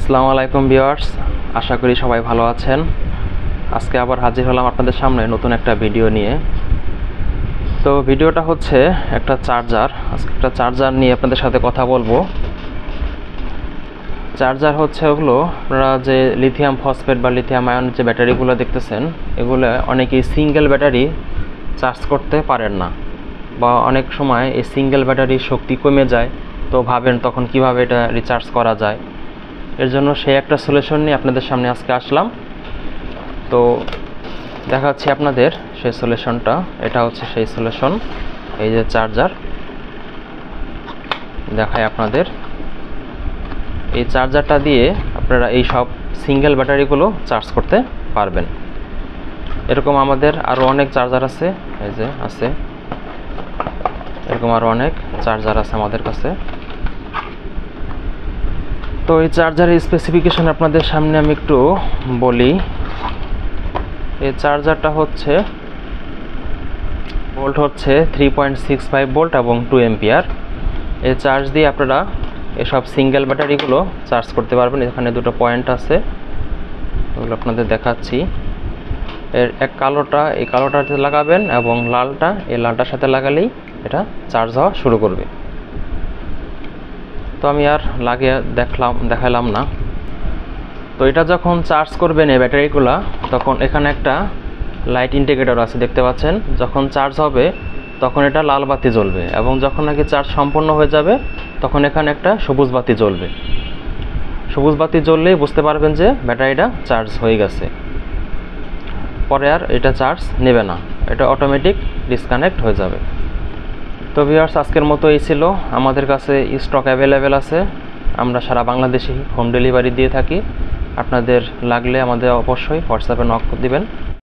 আসসালামু আলাইকুম ভিউয়ার্স, আশা করি সবাই ভালো আছেন। আজকে আবার হাজির হলাম আপনাদের সামনে নতুন একটা ভিডিও নিয়ে। তো ভিডিওটা হচ্ছে একটা চার্জার। আজকে একটা চার্জার নিয়ে আপনাদের সাথে কথা বলবো। চার্জার হচ্ছে ওগুলো আপনারা যে লিথিয়াম ফসফেট বা লিথিয়াম আয়ন যে ব্যাটারিগুলো দেখতেছেন, এগুলো অনেকেই সিঙ্গেল ব্যাটারি চার্জ করতে পারেন না, বা অনেক সময় এই সিঙ্গেল ব্যাটারির শক্তি কমে যায়। তো ভাবেন তখন কিভাবে এটা রিচার্জ করা যায়। এর জন্য সেই একটা সলিউশন নিয়ে আপনাদের সামনে আজকে আসলাম। তো দেখাচ্ছি আপনাদের সেই সলিউশনটা। এটা হচ্ছে সেই সলিউশন, এই যে চার্জার দেখায় আপনাদের। এই চার্জারটা দিয়ে আপনারা এই সব সিঙ্গেল ব্যাটারিগুলো চার্জ করতে পারবেন। এরকম আমাদের আরও অনেক চার্জার আছে, এই যে আছে এরকম আরও অনেক চার্জার আছে আমাদের কাছে। তো এই চার্জারের স্পেসিফিকেশন আপনাদের সামনে আমি একটু বলি। এই চার্জারটা হচ্ছে ভোল্ট হচ্ছে 3.65 ভোল্ট এবং 2 এম্পিয়ার। এই চার্জ দিয়ে আপনারা এসব সিঙ্গেল ব্যাটারিগুলো চার্জ করতে পারবেন। এখানে দুটো পয়েন্ট আছে, ওগুলো আপনাদের দেখাচ্ছি। এর এক কালোটা এই কালোটাতে লাগাবেন এবং লালটা এই লালটার সাথে লাগালেই এটা চার্জ হওয়া শুরু করবে। তো আমি আর লাগিয়ে দেখালাম না। তো এটা যখন চার্জ করবেন এই ব্যাটারিগুলো, তখন এখানে একটা লাইট ইন্ডিকেটর আছে, দেখতে পাচ্ছেন। যখন চার্জ হবে তখন এটা লাল বাতি জ্বলবে, এবং যখন নাকি চার্জ সম্পূর্ণ হয়ে যাবে তখন এখানে একটা সবুজ বাতি জ্বলবে। সবুজ বাতি জ্বললেই বুঝতে পারবেন যে ব্যাটারিটা চার্জ হয়ে গেছে। পরে আর এটা চার্জ নেবে না, এটা অটোমেটিক ডিসকানেক্ট হয়ে যাবে। তো ভিউয়ার্স, আজকের মতো এই ছিল। আমাদের কাছে স্টক অ্যাভেলেবেল আছে। আমরা সারা বাংলাদেশে হোম ডেলিভারি দিয়ে থাকি। আপনাদের লাগলে আমাদের অবশ্যই হোয়াটসঅ্যাপে নক দিবেন।